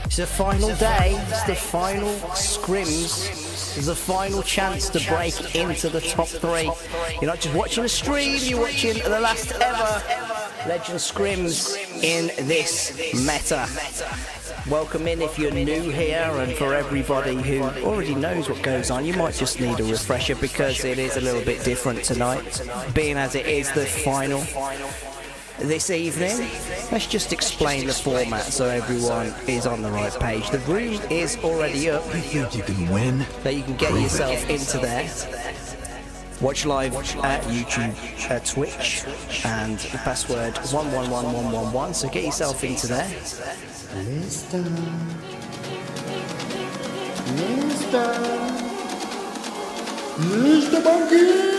It's the final day, it's the final scrims, it's the final chance to break into the top 3. You're not just watching a stream, you're watching the last ever Legend scrims in this meta. Welcome in if you're new here, and for everybody who already knows what goes on, you might just need a refresher because it is a little bit different tonight, being as it is the final this evening. Let's just explain the format so everyone is on the right page. The room is already up. You think you can win? So you can get yourself into there. Watch live at YouTube, Twitch, and the password 111111. So get yourself into there. ListerBungi!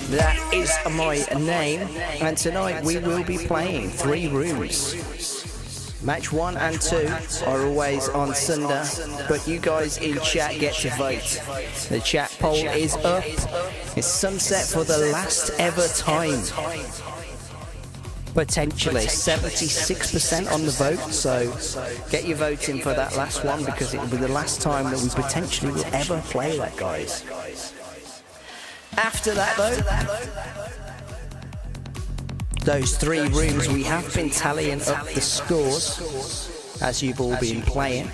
That is my name, and tonight we will be playing 3 rooms. Match 1 and 2 are always on Sunday, but you guys in chat get to vote. The chat poll is up. It's sunset for the last ever time. Potentially 76% on the vote, so get your vote in for that last one because it will be the last time that we potentially will ever play that, guys. After that though, those 3 rooms, we have been tallying up the scores as you've all been playing.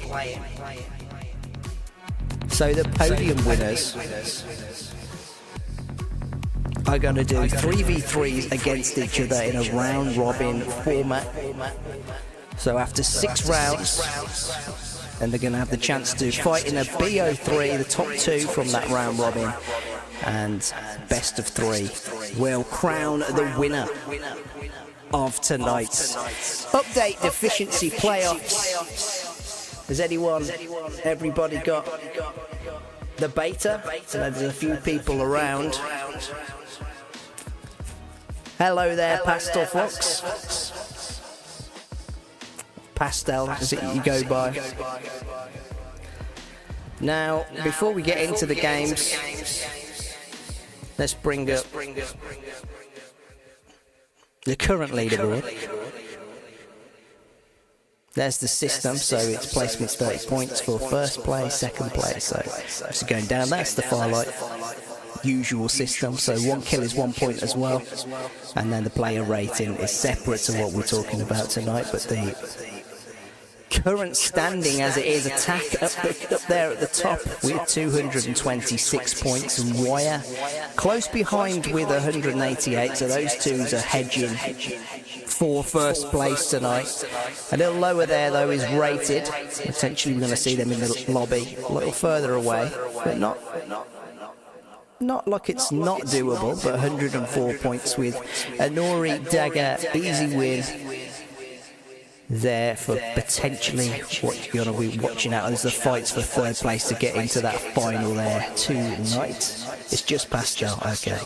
So the podium winners are going to do 3v3s against each other in a round robin format. So after 6 rounds, and they're going to have the chance to fight in a BO3, the top 2 from that round robin, and best of 3 will crown the winner of tonight's update deficiency playoffs. Has everybody got the beta? So there's a few people around. Hello there, Pastel Fox. Pastel, is it you go by? Now, before we get into the games, let's bring up the current leaderboard. There's the system, so it's placements 30 points for first place, second place. So it's going down. That's the Farlight usual system. So 1 kill is 1 point as well, and then the player rating is separate to what we're talking about tonight. But the current standing as it is, attack up there at the top with 226 points, and Wire close behind with 188, so those twos are hedging for first place tonight. A little lower there though is Rated. Potentially we're going to see them in the lobby a little further away, but not like it's not doable. But 104 points with Anori Dagger, easy win there for potentially what you're going to be watching out as the fights for third place to get into that final there tonight. It's just past Joe. Okay.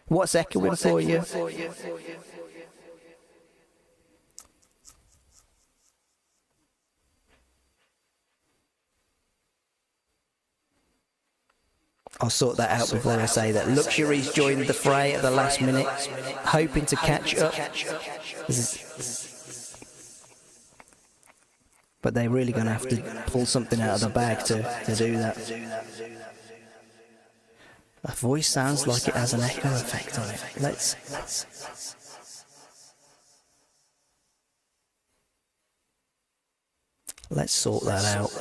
What's echoing for you? I'll sort that out before I say that. Luxury's joined the fray at the last minute, hoping to catch up. But they're really going to have to pull something out of the bag to do that. That voice sounds like it has an echo effect on it. Let's sort that out.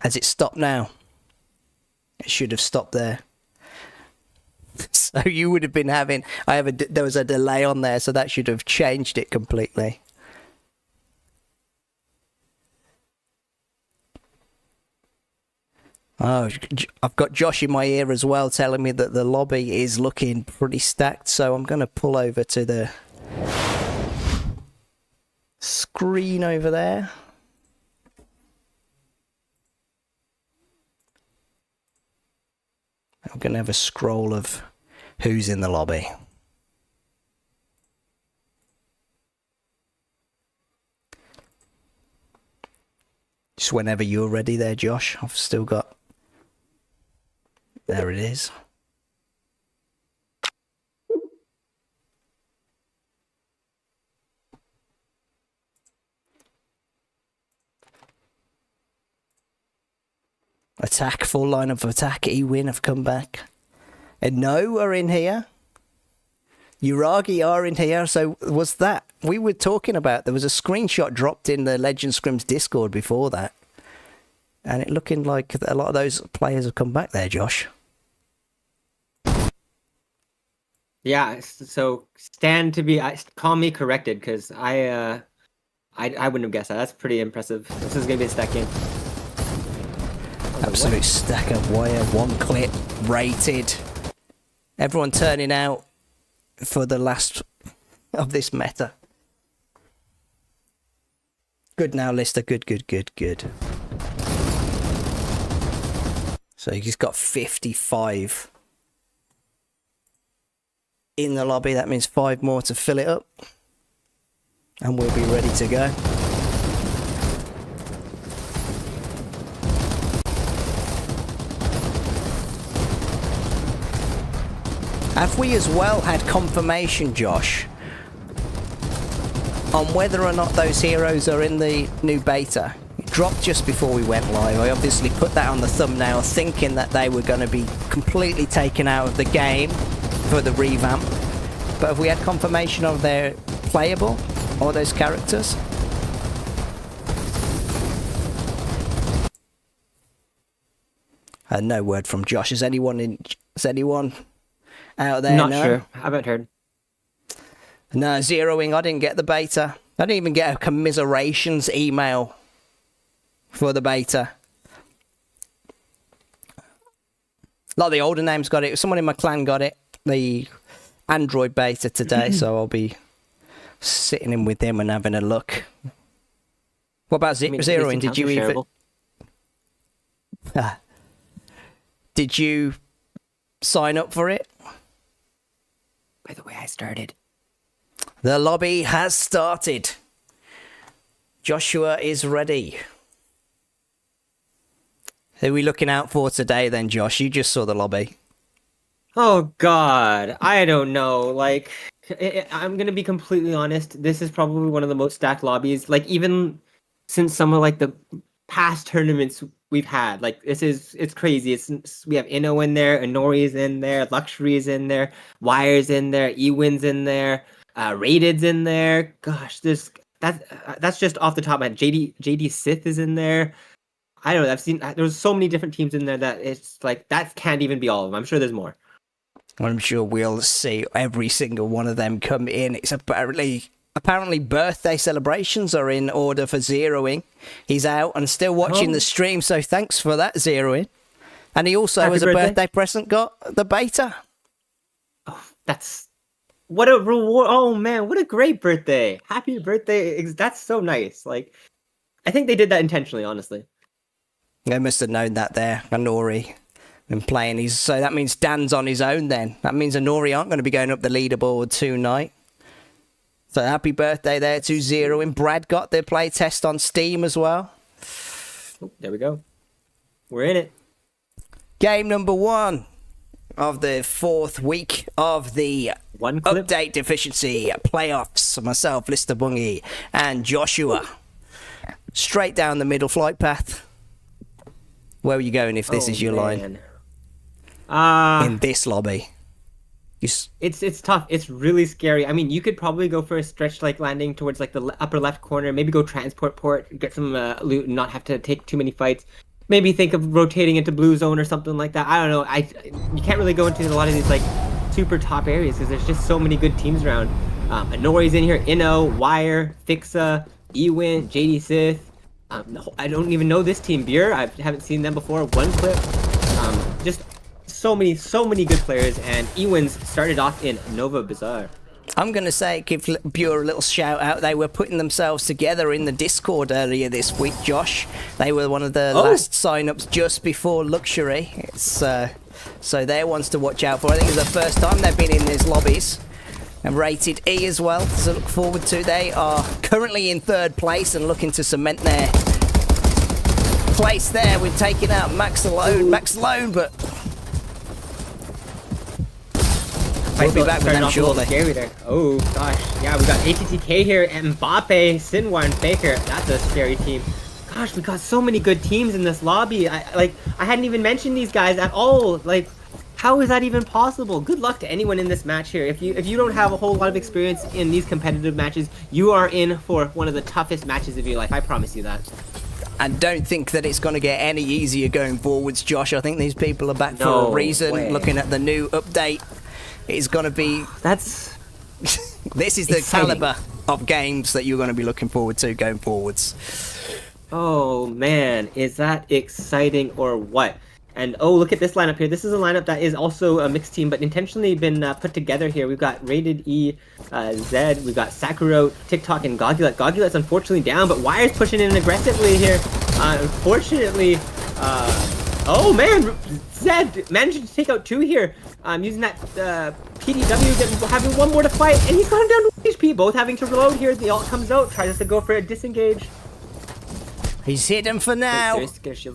Has it stopped now? It should have stopped there. So you would have been having... there was a delay on there, so that should have changed it completely. Oh, I've got Josh in my ear as well telling me that the lobby is looking pretty stacked, so I'm going to pull over to the screen over there. I'm going to have a scroll of who's in the lobby. Just whenever you're ready there, Josh. I've still got... There it is. Attack, full line of attack. E-Win have come back. And No are in here. Uragi are in here. So was that... We were talking about... There was a screenshot dropped in the Legend Scrims Discord before that. And it looking like a lot of those players have come back there, Josh. Yeah, so stand to be... call me corrected, because I wouldn't have guessed that. That's pretty impressive. This is going to be a stack game. Absolute stack of wire, one clip, rated. Everyone turning out for the last of this meta. Good now, Lister. Good. So he's got 55 in the lobby. That means 5 more to fill it up. And we'll be ready to go. Have we as well had confirmation, Josh, on whether or not those heroes are in the new beta? It dropped just before we went live. I obviously put that on the thumbnail thinking that they were going to be completely taken out of the game for the revamp. But have we had confirmation of they're playable, all those characters? No word from Josh. Is anyone out there? Not no? sure. I haven't heard. No, zeroing. I didn't get the beta. I didn't even get a commiserations email for the beta. A lot of the older names got it. Someone in my clan got it. The Android beta today, so I'll be sitting in with him and having a look. What about zeroing? Did you even... Did you sign up for it? By the way, I started. The lobby has started. Joshua is ready. Who are we looking out for today then, Josh? You just saw the lobby. Oh, God. I don't know. Like, I'm going to be completely honest. This is probably one of the most stacked lobbies. Like, even since some of, like, the past tournaments we've had. Like, it's crazy. We have Inno in there, Inori's in there, Luxury's in there, Wire's in there, E-Win's in there, Rated's in there. Gosh, that's just off the top of my head. JD Sith is in there. I don't know. There's so many different teams in there that it's like, that can't even be all of them. I'm sure there's more. I'm sure we'll see every single one of them come in. It's apparently birthday celebrations are in order for zeroing. He's out and still watching the stream, so thanks for that, zeroing. And he also, as a birthday present, got the beta. Oh, what a reward. Oh man, what a great birthday. Happy birthday. That's so nice. Like, I think they did that intentionally, honestly. They must have known that there. Anori been playing. So that means Dan's on his own then. That means Anori aren't going to be going up the leaderboard tonight. So happy birthday there to zeroing. Brad got their play test on Steam as well. Oh, there we go. We're in it. Game number 1 of the 4th week of the update deficiency playoffs. Myself, ListerBungi and Joshua. Straight down the middle flight path. Where are you going if this is your line? In this lobby. It's tough. It's really scary. I mean, you could probably go for a stretch like landing towards like the upper left corner. Maybe go transport port, get some loot, and not have to take too many fights. Maybe think of rotating into blue zone or something like that. I don't know. You can't really go into a lot of these like super top areas because there's just so many good teams around. Inori's in here. Inno, Wire, Fixa, E-Win, JD Sith. I don't even know this team. Beer. I haven't seen them before. One clip. Just so many good players, and E-Win's started off in Nova Bazaar. I'm going to say, give Bure a little shout out. They were putting themselves together in the Discord earlier this week, Josh. They were one of the last sign-ups just before Luxury. It's so they're ones to watch out for. I think it's the first time they've been in these lobbies. And rated E as well, to look forward to. They are currently in 3rd place and looking to cement their place there with taking out Max alone. Max alone, but we'll be back with them shortly. Scary there. Oh gosh, yeah, we got ATTK here, Mbappe, Sinwar, and Faker. That's a scary team. Gosh, we got so many good teams in this lobby. I hadn't even mentioned these guys at all. Like, how is that even possible? Good luck to anyone in this match here. If you don't have a whole lot of experience in these competitive matches, you are in for one of the toughest matches of your life. I promise you that. I don't think that it's going to get any easier going forwards, Josh. I think these people are back for a reason. Way. Looking at the new update, it's going to be... That's... This is the exciting caliber of games that you're going to be looking forward to going forwards. Oh man, is that exciting or what? And oh, look at this lineup here. This is a lineup that is also a mixed team, but intentionally been put together here. We've got Rated E, Zed, we've got Sakuro, TikTok, and Gogulet. Gogulet's unfortunately down, but Wire's pushing in aggressively here. Unfortunately, oh man, Zed managed to take out 2 here. Using that PDW, having 1 more to fight, and he's gone down to 1 HP, both having to reload here. The ult comes out, tries to go for a disengage. He's hidden for now,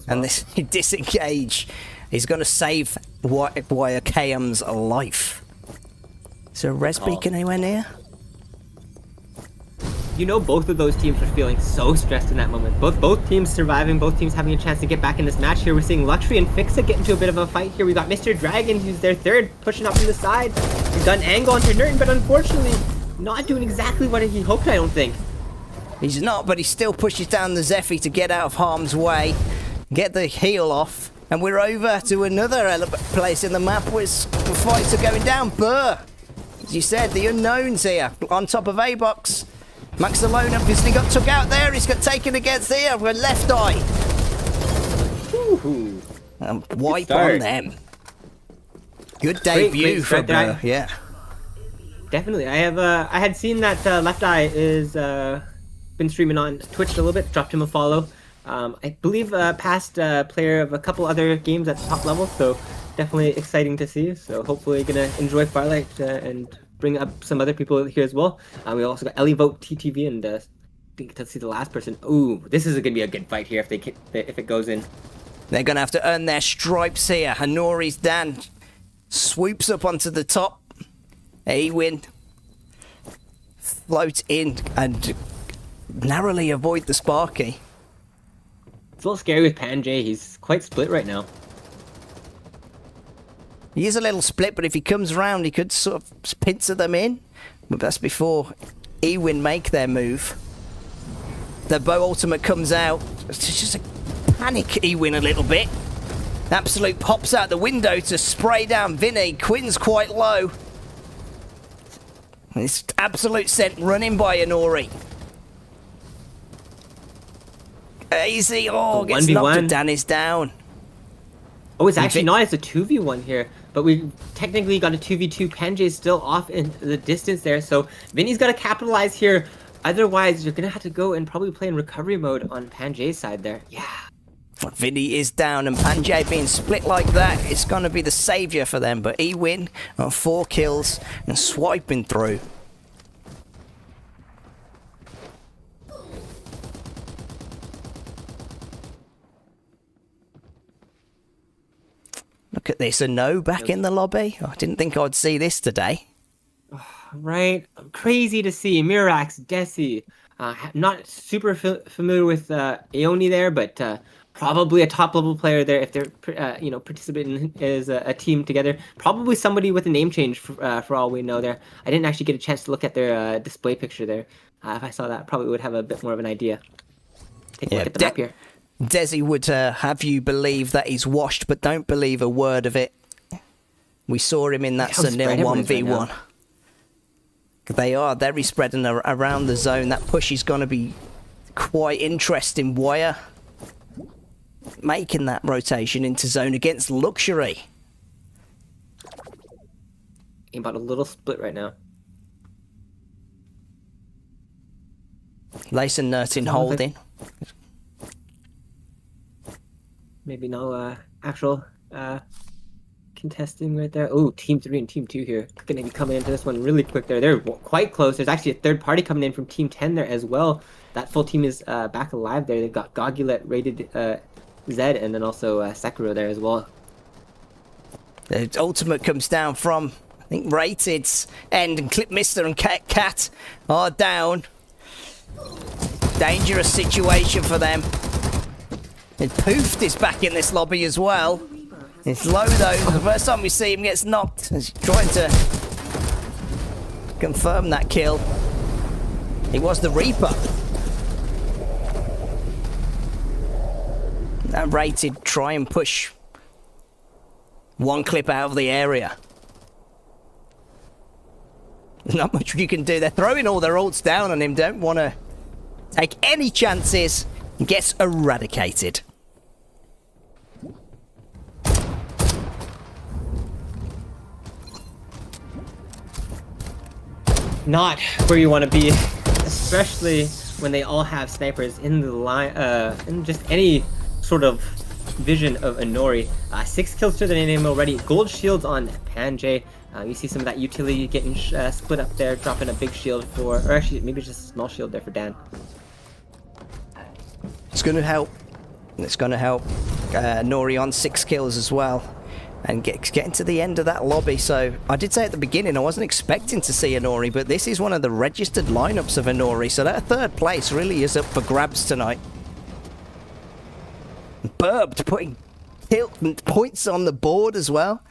and this disengage is going to save YKM's life. Is there a res beacon anywhere near? You know, both of those teams were feeling so stressed in that moment. Both teams surviving, both teams having a chance to get back in this match here. We're seeing Luxury and Fixa get into a bit of a fight here. We got Mr. Dragon, who's their third, pushing up from the side. We've got an angle onto Nurten, but unfortunately not doing exactly what he hoped, I don't think. He's not, but he still pushes down the Zephyr to get out of harm's way, get the heal off, and we're over to another place in the map where the fights are going down. Burr, as you said, the unknowns here on top of A-Box. Max alone obviously got took out there. He's got taken against here with Left Eye. Wipe on them. Good debut for Burr, yeah. Definitely. I had seen that Left Eye is been streaming on Twitch a little bit, dropped him a follow. I believe past player of a couple other games at the top level, so definitely exciting to see. So hopefully gonna enjoy Farlight and bring up some other people here as well. We also got Ellie Vote TTV and didn't get to see the last person. Ooh, this is gonna be a good fight here if it goes in. They're gonna have to earn their stripes here. Hanori's Dan swoops up onto the top. Ewin floats in and narrowly avoid the Sparky. It's a little scary with Panjay. He's quite split right now. He is a little split, but if he comes around, he could sort of pincer them in. But that's before Ewin make their move. The bow ultimate comes out. It's just a panic Ewin a little bit. Absolute pops out the window to spray down Vinny. Quinn's quite low. It's Absolute sent running by Inori. Easy. Oh, gets knocked. Dan is down. Oh, it's actually not. It's a 2v1 here. But we technically got a 2v2. Panjay's still off in the distance there. So Vinny's got to capitalize here. Otherwise, you're going to have to go and probably play in recovery mode on Panjay's side there. Yeah. Vinny is down, and Panjay being split like that, it's going to be the saviour for them. But Ewin on 4 kills and swiping through. Look at this, a no back in the lobby. Oh, I didn't think I'd see this today. Right, crazy to see. Mirax, Desi, not super familiar with Aoni there, but probably a top level player there if they're participating as a team together. Probably somebody with a name change for all we know there. I didn't actually get a chance to look at their display picture there. If I saw that, probably would have a bit more of an idea. Take a look at the map here. Desi would have you believe that he's washed, but don't believe a word of it. We saw him in that Sunil 1v1. They're spreading around the zone. That push is going to be quite interesting. Wire making that rotation into zone against Luxury. About a little split right now. Lace and Nurtin holding. Maybe no actual contesting right there. Oh, Team 3 and Team 2 here. Going to be coming into this one really quick there. They're quite close. There's actually a third party coming in from Team 10 there as well. That full team is back alive there. They've got Gogulet, Rated Zed and then also Sekiro there as well. The ultimate comes down from, I think, Rated's end, and Clip Mister and Cat are down. Dangerous situation for them. And Poofed is back in this lobby as well. It's low though. The first time we see him gets knocked as he's trying to confirm that kill. It was the Reaper. That Rated try and push one Clip out of the area. There's not much you can do. They're throwing all their ults down on him. Don't want to take any chances. Gets eradicated. Not where you want to be, especially when they all have snipers in the line, in just any sort of vision of Inori. 6 kills to the name already. Gold shields on Panjay. You see some of that utility getting split up there, dropping a big shield for, or actually maybe just a small shield there for Dan. It's going to help. It's going to help Nori on 6 kills as well. And getting to the end of that lobby. So I did say at the beginning I wasn't expecting to see Inori, but this is one of the registered lineups of Inori. So that 3rd place really is up for grabs tonight. Burbed putting points on the board as well.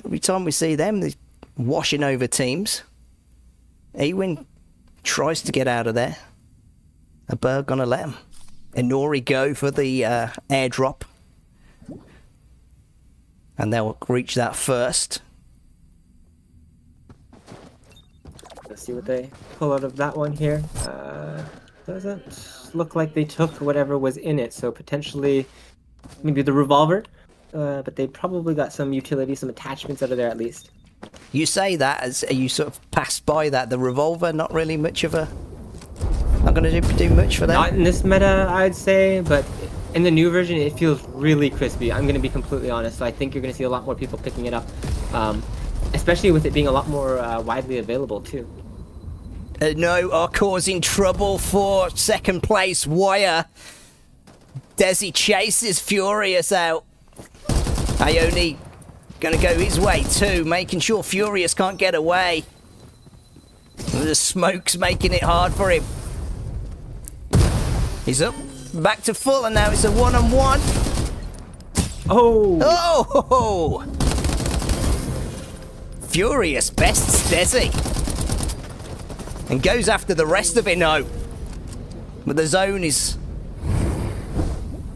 Every time we see them, they're washing over teams. Ewin tries to get out of there. A Berg gonna let him. Inori go for the airdrop. And they'll reach that first. Let's see what they pull out of that one here. Doesn't look like they took whatever was in it, so potentially maybe the revolver. But they probably got some utility, some attachments out of there at least. You say that as you sort of passed by that. The revolver, not really much of a... Not going to do much for them? Not in this meta, I'd say, but in the new version, it feels really crispy. I'm going to be completely honest, so I think you're going to see a lot more people picking it up. Especially with it being a lot more widely available, too. No, are causing trouble for 2nd place. Wire. Desi chases Furious out. Ione gonna go his way too, making sure Furious can't get away. The smoke's making it hard for him. He's up, back to full, and now it's a 1-on-1. Oh! Oh! Furious bests Desi. And goes after the rest of it now. But the zone is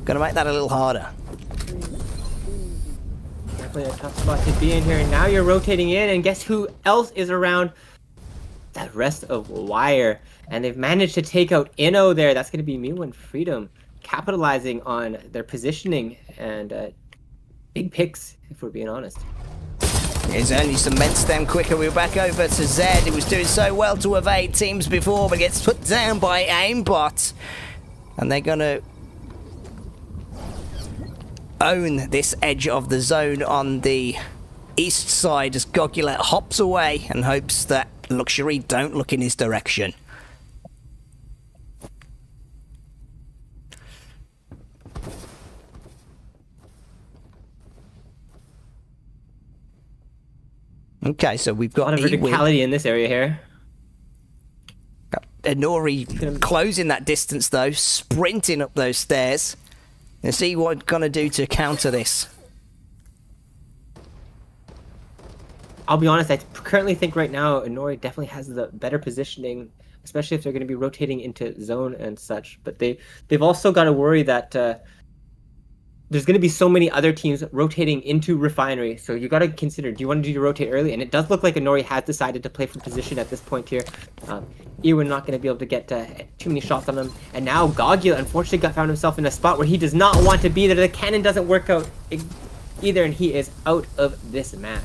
gonna make that a little harder. Definitely a tough spot to be in here. And now you're rotating in, and guess who else is around? That rest of Wire. And they've managed to take out Inno there. That's gonna be Mew and Freedom, capitalizing on their positioning and big picks, if we're being honest. It only cements them quicker. We're back over to Zed. It was doing so well to evade teams before, but gets put down by Aimbot. And they're going to own this edge of the zone on the east side as Gogulet hops away and hopes that Luxury don't look in his direction. Okay, so we've got a lot of verticality in this area here. Inori closing that distance though, sprinting up those stairs. Let's see what we're gonna do to counter this. I'll be honest, I currently think right now Inori definitely has the better positioning, especially if they're going to be rotating into zone and such. But they've also got to worry that there's going to be so many other teams rotating into Refinery. So you got to consider, do you want to do your rotate early? And it does look like Inori has decided to play for position at this point here. Ewan not going to be able to get too many shots on him. And now Gogula unfortunately found himself in a spot where he does not want to be there. The cannon doesn't work out either, and he is out of this match.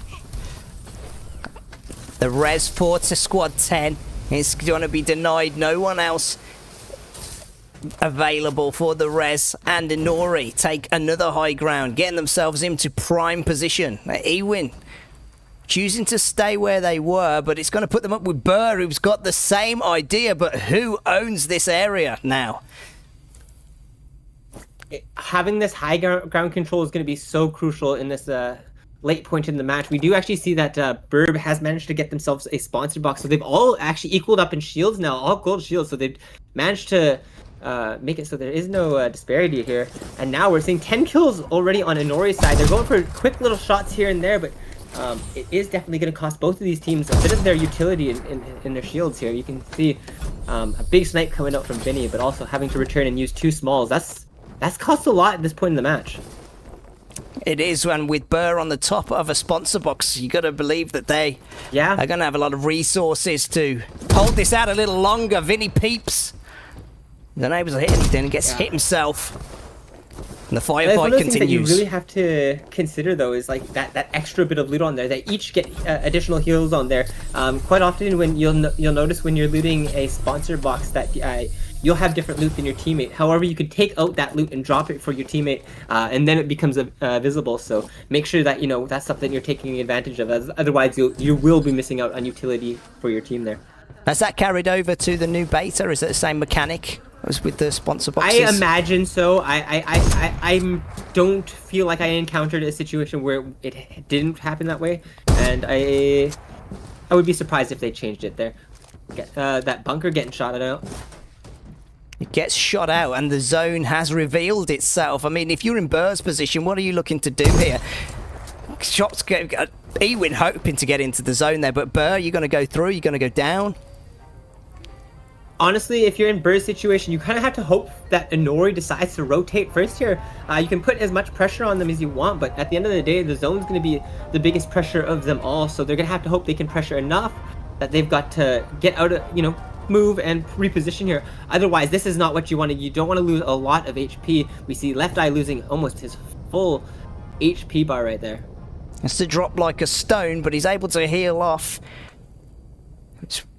The res 4 to squad 10 is going to be denied. No one else available for the res, and Inori take another high ground, getting themselves into prime position. Ewin choosing to stay where they were, but it's going to put them up with Burr, who's got the same idea, but who owns this area now? having this high ground control is going to be so crucial in this late point in the match. We do actually see that Burb has managed to get themselves a sponsor box, so they've all actually equaled up in shields now, all gold shields, so they've managed to make it so there is no disparity here. And now we're seeing 10 kills already on Inori's side. They're going for quick little shots here and there, but it is definitely going to cost both of these teams a bit of their utility in their shields here. You can see a big snipe coming out from Vinny, but also having to return and use 2 smalls. That's cost a lot at this point in the match. It is, and with Burr on the top of a sponsor box, you got to believe that they are going to have a lot of resources to hold this out a little longer. Vinny peeps. He's unable to hit anything. He gets hit himself. And the firefight continues. That you really have to consider, though, is like that extra bit of loot on there. They each get additional heals on there. Quite often, when you'll notice when you're looting a sponsor box that you'll have different loot than your teammate. However, you could take out that loot and drop it for your teammate, and then it becomes visible. So make sure that that's something you're taking advantage of. Otherwise, you will be missing out on utility for your team there. Has that carried over to the new beta? Is it the same mechanic as with the sponsor boxes? I imagine so. I don't feel like I encountered a situation where it didn't happen that way, and I would be surprised if they changed it there. That bunker getting shot out. It gets shot out, and the zone has revealed itself. I mean, if you're in Burr's position, what are you looking to do here? Shots get Ewin hoping to get into the zone there, but Burr, you're going to go through, you're going to go down. Honestly, if you're in Burr's situation, you kind of have to hope that Inori decides to rotate first here. You can put as much pressure on them as you want, but at the end of the day, the zone's going to be the biggest pressure of them all. So they're going to have to hope they can pressure enough that they've got to get out of, move and reposition here. Otherwise, this is not what you want to. You don't want to lose a lot of HP. We see Left Eye losing almost his full HP bar right there. Has to drop like a stone, but he's able to heal off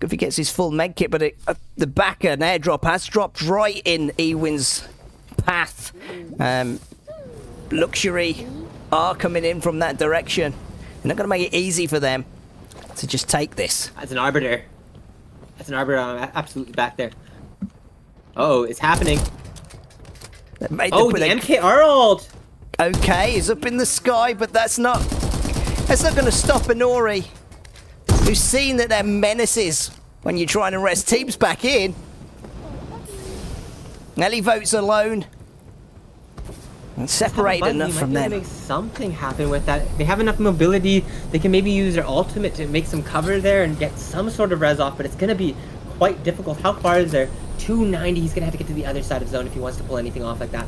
if he gets his full med kit. But the back an airdrop has dropped right in Ewin's path. Luxury are coming in from that direction. They're not going to make it easy for them to just take this. That's an Arbiter. That's an Arbiter absolutely back there. Oh, it's happening. The MKR ult! Okay, he's up in the sky, but that's not going to stop Inori, who's seen that they're menaces when you're trying to rest teams back in. Nelly votes alone. And separated enough from them. Make something happen with that. They have enough mobility. They can maybe use their ultimate to make some cover there and get some sort of res off, but it's going to be quite difficult. How far is there? 290. He's going to have to get to the other side of the zone if he wants to pull anything off like that.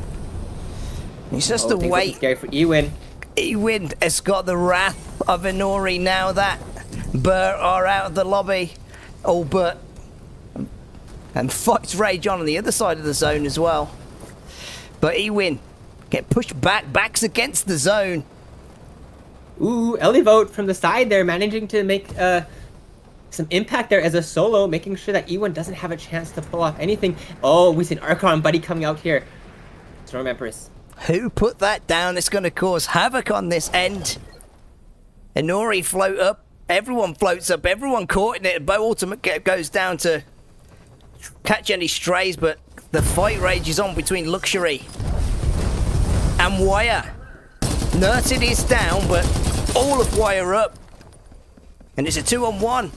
He's just to wait. Scary for Ewin. Ewin has got the wrath of Inori now that Burr are out of the lobby. All but. And fights rage on the other side of the zone as well. But Ewin get pushed back, backs against the zone. Ooh, Elivote from the side there, managing to make some impact there as a solo, making sure that Ewin doesn't have a chance to pull off anything. Oh, we see an Archon buddy coming out here. Storm Empress. Who put that down? It's going to cause havoc on this end. Inori float up. Everyone floats up. Everyone caught in it. Bow ultimate goes down to catch any strays, but the fight rages on between Luxury and Wire. Nurted is down, but all of Wire up. And it's a 2-on-1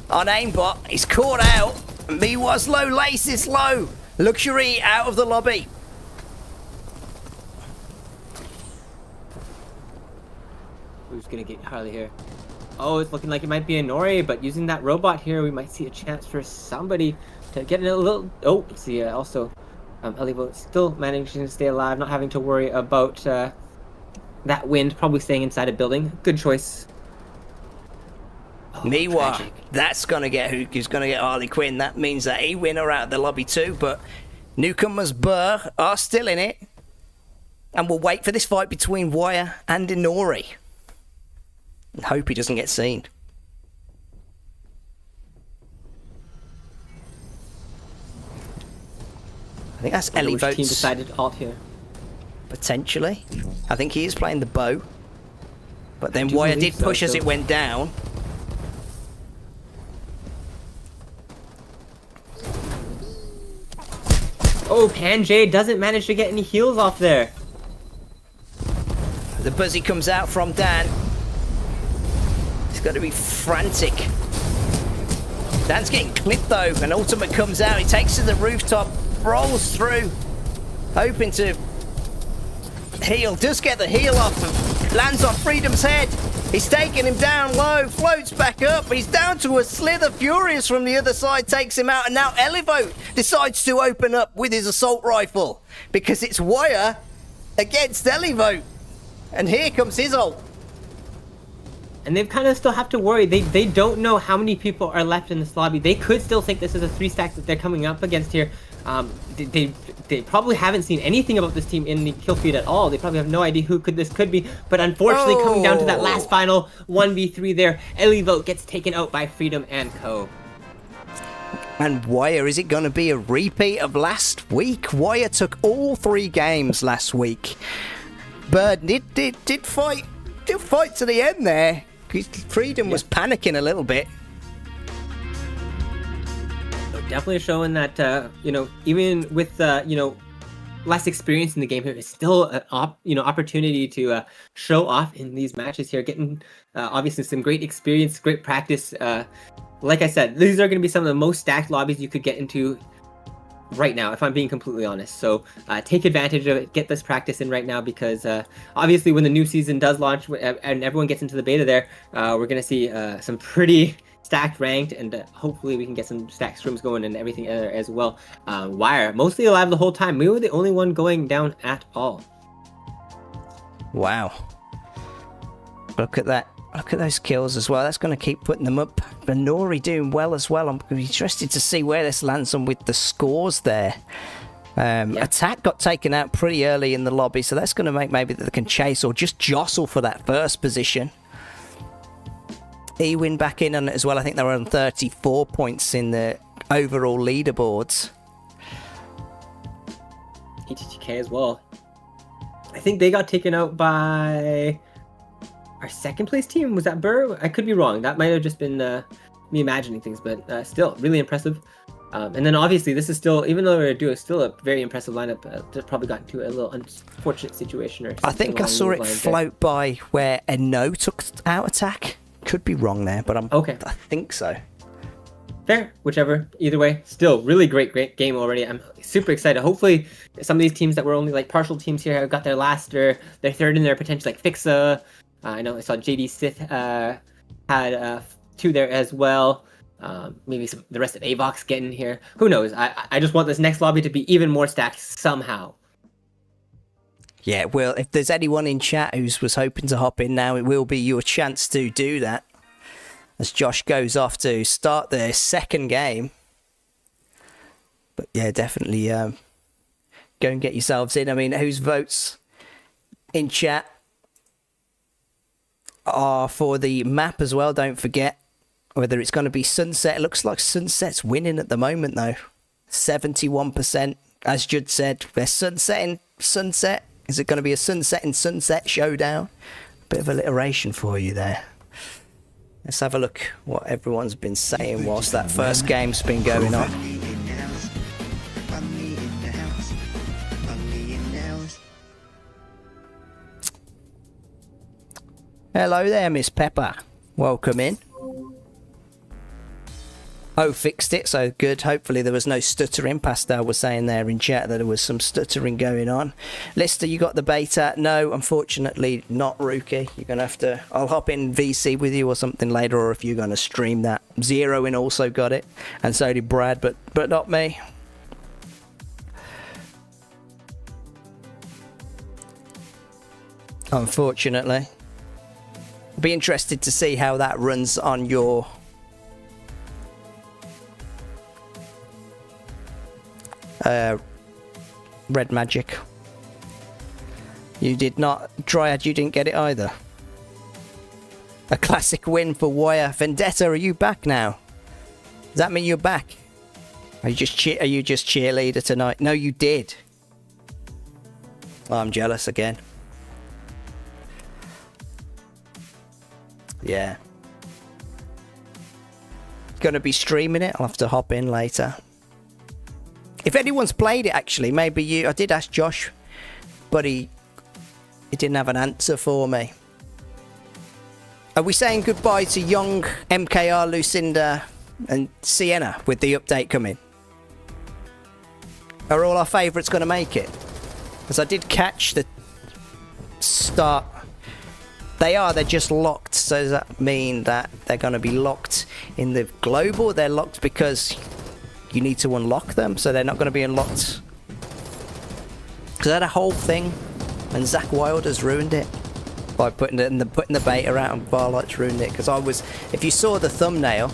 on aimbot. He's caught out. Miwa's low, Lace is low. Luxury out of the lobby. Who's gonna get Harley here? Oh, it's looking like it might be Inori, but using that robot here, we might see a chance for somebody to get in a little. Oh, see, also, Elivo still managing to stay alive, not having to worry about that wind, probably staying inside a building. Good choice. Oh, Miwa, tragic. that's gonna get who's gonna get Harley Quinn. That means that Ewin are out of the lobby too, but newcomers Burr are still in it. And we'll wait for this fight between Wire and Inori. And hope he doesn't get seen. I think that's Ellie Votes. Team decided to alt here. Potentially. I think he is playing the bow. But then Wire did push as it went down. Oh, Panjay doesn't manage to get any heals off there. The buzzy comes out from Dan. He's got to be frantic. Dan's getting clipped though. An ultimate comes out. He takes to the rooftop, rolls through, hoping to heal. Does get the heal off. Lands on Freedom's head. He's taking him down low, floats back up. He's down to a slither. Furious from the other side takes him out. And now Elivote decides to open up with his assault rifle because it's Wire against Elivote. And here comes his ult. And they kind of still have to worry. They don't know how many people are left in this lobby. They could still think this is a 3-stack that they're coming up against here. They probably haven't seen anything about this team in the kill feed at all. They probably have no idea who this could be. But unfortunately, coming down to that last final 1v3 there, Elivote gets taken out by Freedom and Co. And Wire, is it going to be a repeat of last week? Wire took all 3 games last week. Bird did fight to the end there. Freedom was panicking a little bit. Definitely showing that even with less experience in the game here, it's still an opportunity to show off in these matches here, getting obviously some great experience, great practice. Like I said, these are going to be some of the most stacked lobbies you could get into right now, if I'm being completely honest. So take advantage of it, get this practice in right now, because obviously when the new season does launch and everyone gets into the beta there, we're going to see some pretty stacked ranked, and hopefully we can get some stacked scrims going and everything as well. Wire mostly alive the whole time. We were the only one going down at all. Wow, look at that. Look at those kills as well. That's going to keep putting them up. Benori doing well as well. I'm interested to see where this lands them with the scores there. Attack got taken out pretty early in the lobby, so that's going to make maybe that they can chase or just jostle for that first position. Ewin back in on it as well. I think they're on 34 points in the overall leaderboards. ETTK as well. I think they got taken out by our second place team. Was that Burr? I could be wrong. That might have just been me imagining things, but still really impressive. And then obviously this is still, even though we're doing still a very impressive lineup, just probably got into a little unfortunate situation or something. I think I saw it float by where a no took out Attack. Could be wrong there, but I think so. Fair, whichever. Either way, still really great game already. I'm super excited. Hopefully, some of these teams that were only like partial teams here have got their last or their third in their potential, like Fixa. I know I saw JD Sith had 2 there as well. Maybe the rest of Avox getting here. Who knows? I just want this next lobby to be even more stacked somehow. Yeah, well, if there's anyone in chat who was hoping to hop in now, it will be your chance to do that. As Josh goes off to start their second game. But yeah, definitely go and get yourselves in. I mean, whose votes in chat are for the map as well, don't forget. Whether it's going to be Sunset. It looks like Sunset's winning at the moment, though. 71%. As Judd said, they're sunsetting Sunset. Is it going to be a Sunset in Sunset Showdown? Bit of alliteration for you there. Let's have a look what everyone's been saying whilst that first game's been going on. Hello there, Miss Pepper. Welcome in. Oh, fixed it, so good. Hopefully there was no stuttering. Pastel was saying there in chat that there was some stuttering going on. Lister, you got the beta? No, unfortunately not, Rookie. You're going to have to... I'll hop in VC with you or something later, or if you're going to stream that. Zero in also got it, and so did Brad, but not me. Unfortunately. I'll be interested to see how that runs on your... Red Magic. You did not. Dryad, you didn't get it either. A classic win for Wire. Vendetta, are you back now? Does that mean you're back? Are you just cheerleader tonight? No, you did. Oh, I'm jealous again. Yeah. Gonna be streaming it. I'll have to hop in later. If anyone's played it, actually, maybe you... I did ask Josh, but he didn't have an answer for me. Are we saying goodbye to Young, MKR, Lucinda, and Sienna with the update coming? Are all our favourites going to make it? Because I did catch the start. They're just locked. So does that mean that they're going to be locked in the global? They're locked because you need to unlock them, so they're not going to be unlocked. Because that whole thing, and Zach Wilder's ruined it by putting the beta out, and Farlight's ruined it. Because if you saw the thumbnail,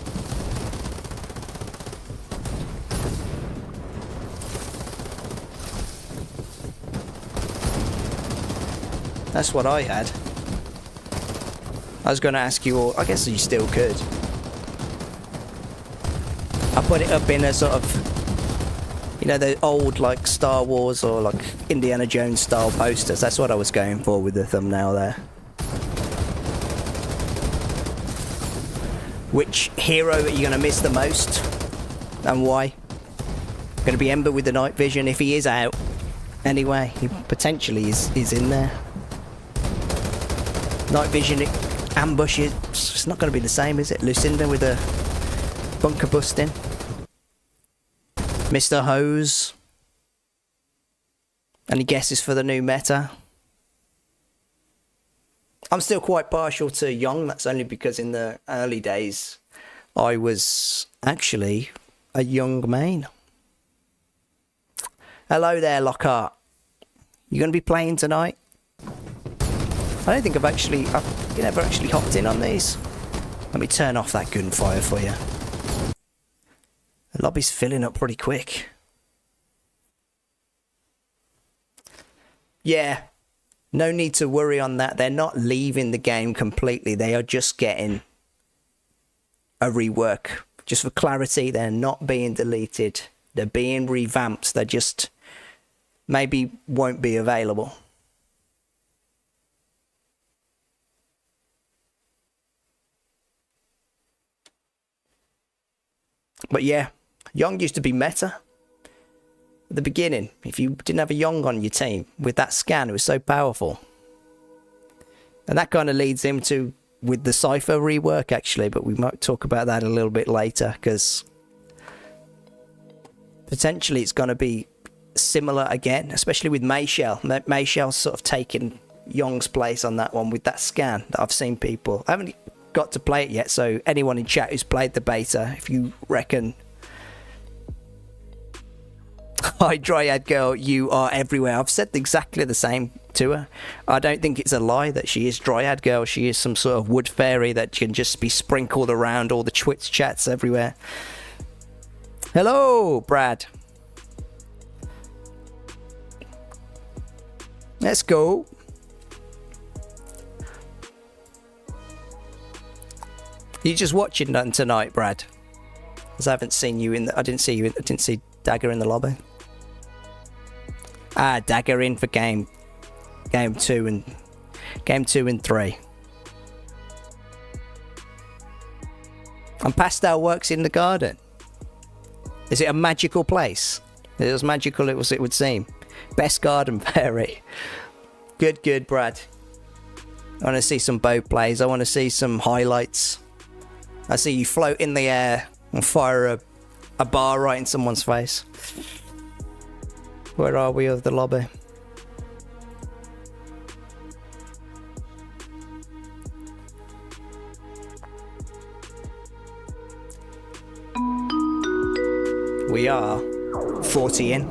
that's what I had. I was going to ask you all. I guess you still could. I put it up in a sort of, you know, the old like Star Wars or like Indiana Jones style posters. That's what I was going for with the thumbnail there. Which hero are you going to miss the most? And why? Going to be Ember with the night vision if he is out. Anyway, he potentially is in there. Night vision ambush, it's not going to be the same, is it? Lucinda with a bunker busting. Mr. Hose. Any guesses for the new meta? I'm still quite partial to Young. That's only because in the early days I was actually a Young main. Hello there, Lockhart. You going to be playing tonight? I don't think I've never actually hopped in on these. Let me turn off that gunfire for you. The lobby's filling up pretty quick. Yeah, no need to worry on that. They're not leaving the game completely. They are just getting a rework. Just for clarity, they're not being deleted. They're being revamped. They just maybe won't be available. But yeah, Young used to be meta. At the beginning, if you didn't have a Young on your team, with that scan, it was so powerful. And that kind of leads him to, with the Cypher rework actually, but we might talk about that a little bit later, because potentially it's going to be similar again, especially with Mayshell. Mayshell's sort of taken Young's place on that one with that scan that I've seen people. I haven't got to play it yet, so anyone in chat who's played the beta, if you reckon, hi Dryad girl, you are everywhere. I've said exactly the same to her. I don't think it's a lie that she is Dryad girl. She is some sort of wood fairy that can just be sprinkled around all the Twitch chats everywhere. Hello Brad, let's go. You just watching that tonight, Brad? Because I haven't seen you in the... I didn't see Dagger in the lobby. Ah, Dagger in for game 2 and 3. And Pastel works in the garden. Is it a magical place? It was magical, it would seem. Best garden fairy. Good, Brad. I want to see some bow plays. I want to see some highlights. I see you float in the air and fire a bar right in someone's face. Where are we of the lobby? We are 40 in.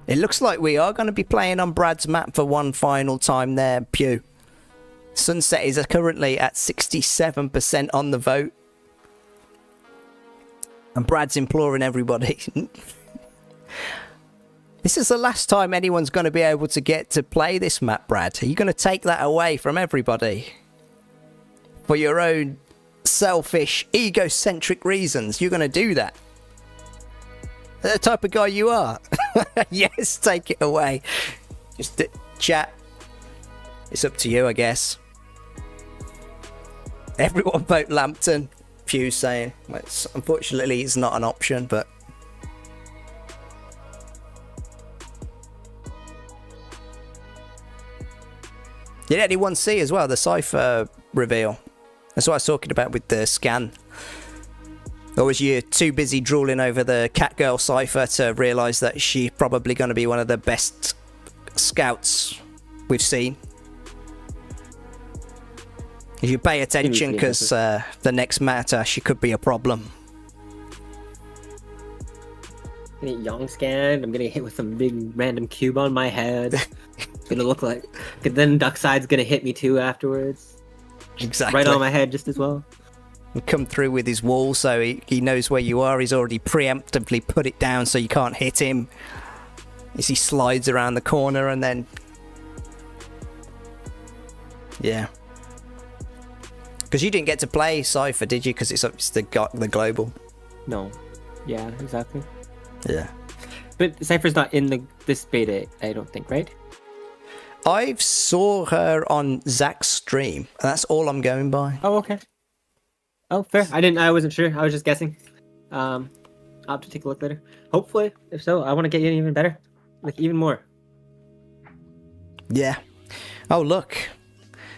It looks like we are going to be playing on Brad's map for one final time there, Pew. Sunset is currently at 67% on the vote. And Brad's imploring everybody. This is the last time anyone's going to be able to get to play this map, Brad. Are you going to take that away from everybody? For your own selfish, egocentric reasons, you're going to do that? The type of guy you are. Yes, take it away. Just chat. It's up to you, I guess. Everyone vote Lambton. Fuse saying, unfortunately, it's not an option, but. You did only 1C as well, the Cypher reveal. That's what I was talking about with the scan. Or was you too busy drooling over the Catgirl Cypher to realise that she's probably going to be one of the best scouts we've seen? If you pay attention, because the next meta, she could be a problem. I'm gonna get Young scanned, I'm gonna get hit with some big random cube on my head. It's gonna look like... Then Duckside's gonna hit me too afterwards. Exactly. Right on my head just as well. And come through with his wall, so he knows where you are. He's already preemptively put it down so you can't hit him. As he slides around the corner and then... Yeah. Because you didn't get to play Cypher, did you? Because it's the global. No. Yeah, exactly. Yeah. But Cypher's not in this beta, I don't think, right? I saw her on Zach's stream, and that's all I'm going by. Oh, okay. Oh, fair. I wasn't sure. I was just guessing. I'll have to take a look later. Hopefully, if so, I want to get you even better. Like, even more. Yeah. Oh, look.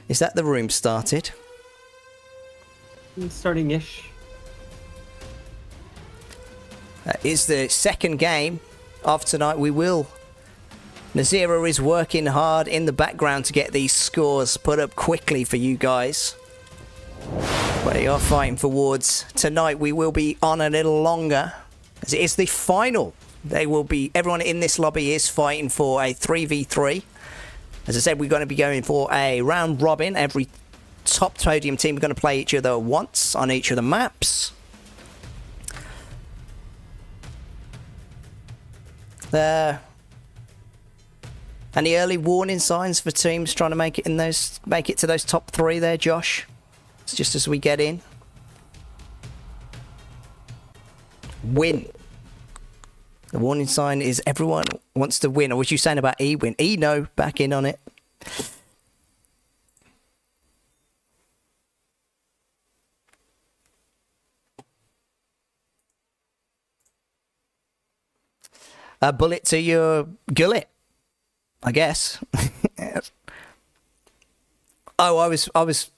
Is that the room started? Starting-ish. Is the second game of tonight. We will. Nazira is working hard in the background to get these scores put up quickly for you guys. But they are fighting for wards. Tonight we will be on a little longer, as it is the final. Everyone in this lobby is fighting for a 3v3. As I said, we're going to be going for a round robin. Every top podium team are going to play each other once on each of the maps. Any early warning signs for teams trying to make it to those top three there, Josh? It's just as we get in. Win. The warning sign is everyone wants to win. Or was you saying about E-win? No, back in on it. A bullet to your gullet, I guess. Oh, I was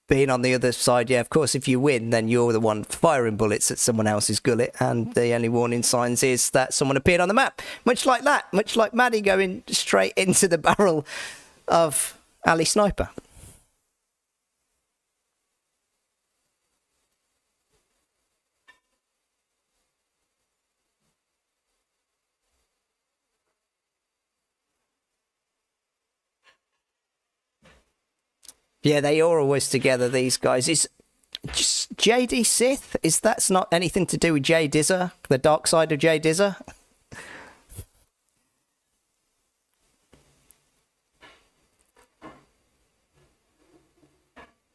being on the other side. Yeah, of course, if you win, then you're the one firing bullets at someone else's gullet, and the only warning signs is that someone appeared on the map. Much like that. Much like Maddie going straight into the barrel of Ali Sniper. Yeah, they are always together, these guys. Is just JD Sith? That's not anything to do with Jay Dizzer? The dark side of Jay Dizzer?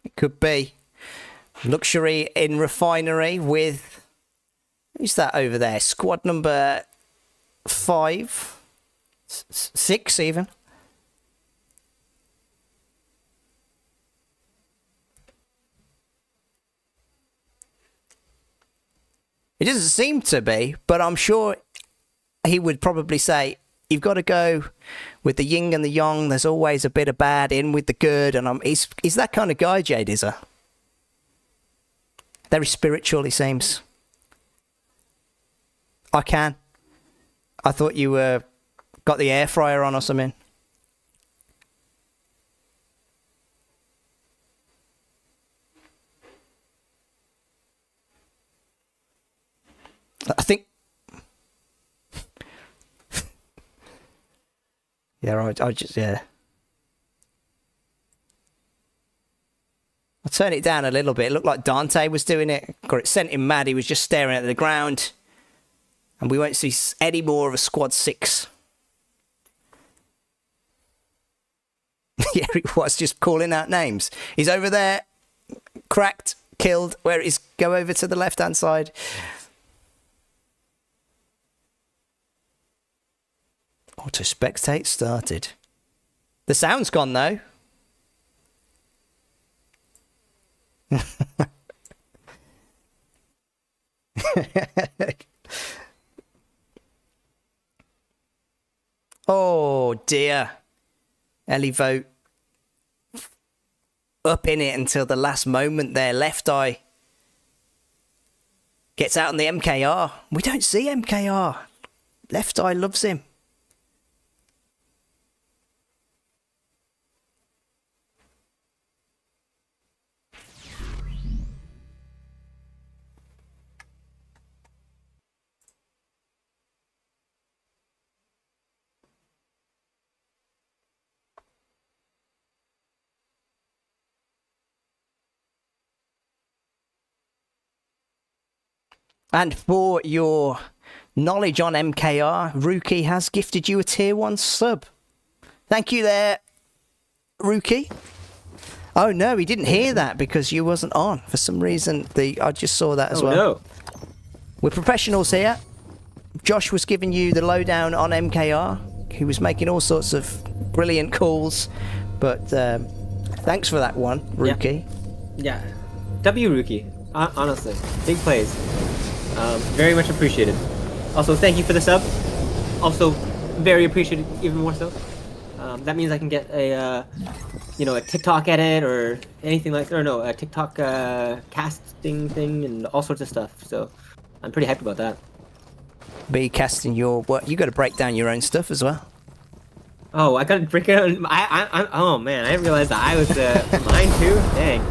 It could be. Luxury in Refinery with... Who's that over there? Squad number 5? 6 even? It doesn't seem to be, but I'm sure he would probably say, you've got to go with the yin and the yang. There's always a bit of bad in with the good. And he's that kind of guy, Jade, is he? Very spiritual, he seems. I thought you got the air fryer on or something. I think... Yeah, right, yeah. I'll turn it down a little bit. It looked like Dante was doing it. Got it sent him mad. He was just staring at the ground. And we won't see any more of a squad 6. Yeah, he was just calling out names. He's over there. Cracked. Killed. Where is... Go over to the left-hand side. Auto spectate started. The sound's gone though. Oh dear. Elivote up in it until the last moment there. Left Eye gets out on the MKR. We don't see MKR. Left Eye loves him. And for your knowledge on MKR, Rookie has gifted you a tier 1 sub. Thank you there, Rookie. Oh no, he didn't hear that because you wasn't on. For some reason, I just saw that as well. No. We're professionals here. Josh was giving you the lowdown on MKR. He was making all sorts of brilliant calls. But thanks for that one, Rookie. Yeah. W Rookie. Honestly, big plays. Very much appreciated. Also, thank you for the sub. Also, very appreciated, even more so. That means I can get a TikTok edit or anything like that. Or no, a TikTok casting thing and all sorts of stuff. So, I'm pretty hyped about that. Be casting your what? You got to break down your own stuff as well. Oh, I gotta break it out. Oh man, I didn't realize that I was mine too. Dang.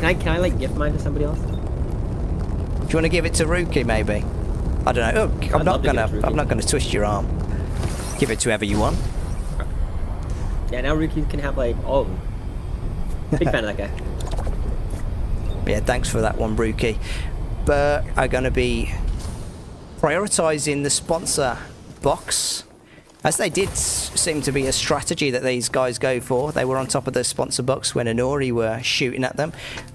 Can I like gift mine to somebody else? Do you want to give it to Rookie, maybe? I don't know. Oh, I'm not gonna twist your arm. Give it to whoever you want. Yeah, now Rookie can have like all of them. Big fan of that guy. Yeah, thanks for that one, Rookie. But I'm gonna be prioritizing the sponsor box, as they did seem to be a strategy that these guys go for. They were on top of the sponsor box when Inori were shooting at them.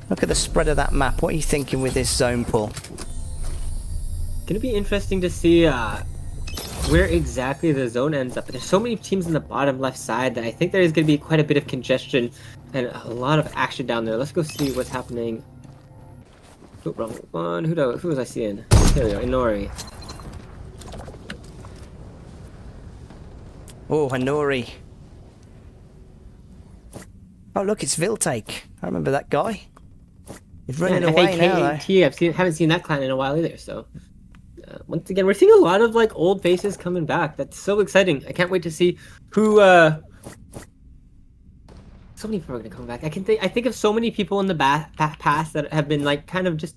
Look at the spread of that map. What are you thinking with this zone pull? Gonna be interesting to see where exactly the zone ends up. There's so many teams in the bottom left side that I think there is gonna be quite a bit of congestion and a lot of action down there. Let's go see what's happening. Oh, wrong one. Who was I seeing? Here we go, Inori. Oh, Inori. Oh, look, it's Viltake. I remember that guy. He's running away now, though. Haven't seen that clan in a while either, so... once again, we're seeing a lot of, like, old faces coming back. That's so exciting. I can't wait to see who, So many people are gonna come back. I think of so many people in the past that have been, like, kind of just...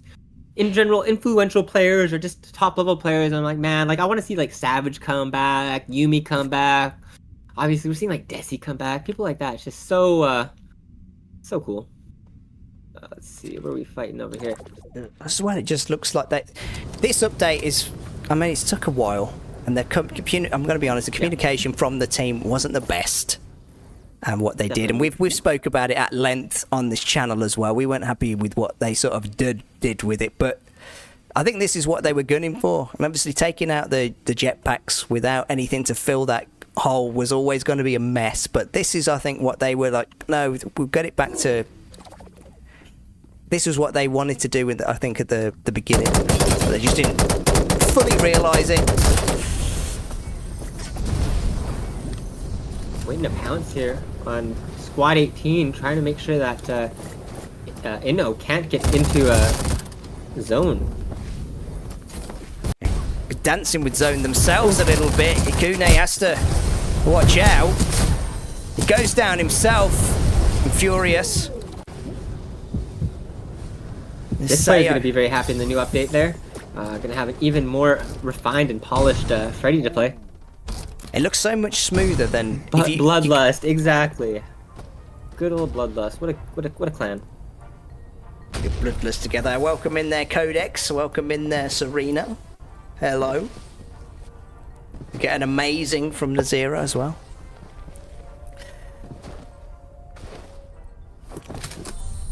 in general, influential players or just top-level players. I'm like, man, like, I want to see, like, Savage come back, Yumi come back. Obviously, we're seeing, like, Desi come back. People like that. It's just so, so cool. Let's see, where are we fighting over here? I swear it just looks like that. This update is... I mean, it's took a while. And I'm going to be honest, the communication from the team wasn't the best. And what they did. And we've spoke about it at length on this channel as well. We weren't happy with what they sort of did with it. But I think this is what they were gunning for. And obviously taking out the jetpacks without anything to fill that hole was always going to be a mess. But this is, I think, what they were like, no, we'll get it back to... This was what they wanted to do, I think, at the beginning. But they just didn't fully realise it. Waiting to pounce here on Squad 18, trying to make sure that Inno can't get into a zone. Dancing with zone themselves a little bit. Ikune has to watch out. He goes down himself. Furious. This player's going to be very happy in the new update there. Going to have an even more refined and polished Freddy to play. It looks so much smoother than... Bloodlust, exactly. Good old Bloodlust. What a clan. Good Bloodlust together. Welcome in there, Codex. Welcome in there, Serena. Hello. Get an amazing from the Zero as well.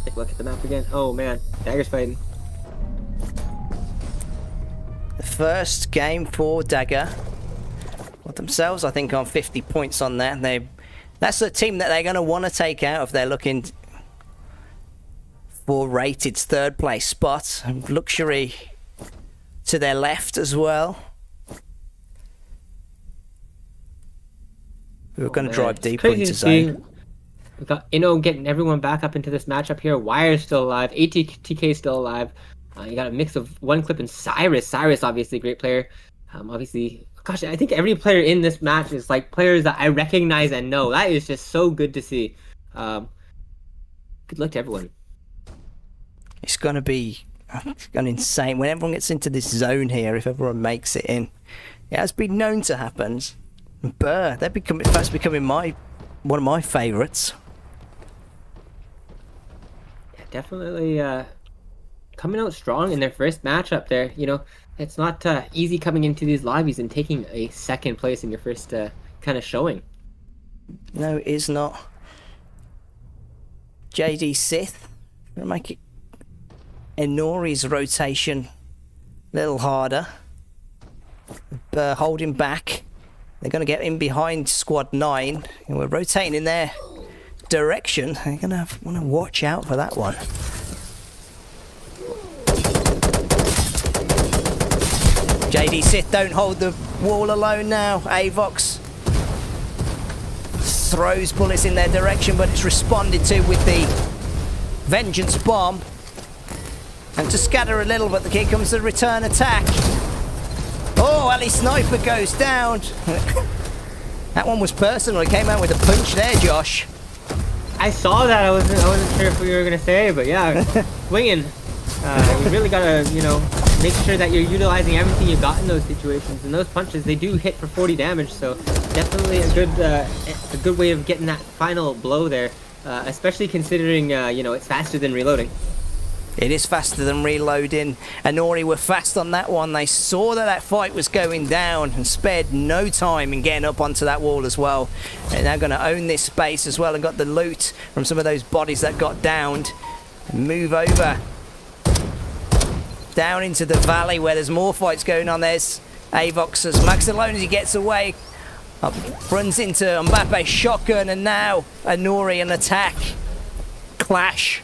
Take a look at the map again. Oh man, Dagger's fighting. The first game for Dagger. Well, themselves, I think, on 50 points on that. That's a team that they're going to want to take out if they're looking for Rated's third place spot. Luxury to their left as well. We were going to drive deeper into zone. We've got Inno getting everyone back up into this matchup here. Wire's still alive. ATTK still alive. You got a mix of One Clip and Cyrus. Cyrus, obviously, great player. Obviously, gosh, I think every player in this match is like players that I recognize and know. That is just so good to see. Good luck to everyone. It's going to be insane when everyone gets into this zone here. If everyone makes it in, it has been known to happen. Burr, they're fast becoming one of my favourites. Yeah, definitely coming out strong in their first matchup there. You know, it's not easy coming into these lobbies and taking a second place in your first kind of showing. No, it is not. JD Sith, gonna make it Inori's rotation a little harder. Burr holding back. They're going to get in behind Squad 9, and we're rotating in their direction. They're going to want to watch out for that one. JD Sith don't hold the wall alone now. Avox throws bullets in their direction, but it's responded to with the Vengeance Bomb. And to scatter a little, but here comes the return attack. Oh, Ali Sniper goes down. That one was personal. It came out with a punch there, Josh. I saw that. I wasn't sure what you were gonna say, but yeah, swinging. You really gotta, make sure that you're utilizing everything you got in those situations. And those punches, they do hit for 40 damage. So definitely a good way of getting that final blow there. Especially considering, it's faster than reloading. It is faster than reloading. Inori were fast on that one. They saw that fight was going down and spared no time in getting up onto that wall as well. They're now going to own this space as well and got the loot from some of those bodies that got downed. Move over. Down into the valley where there's more fights going on. There's Avox as Max alone as he gets away. Runs into Mbappe's shotgun, and now Inori an attack. Clash.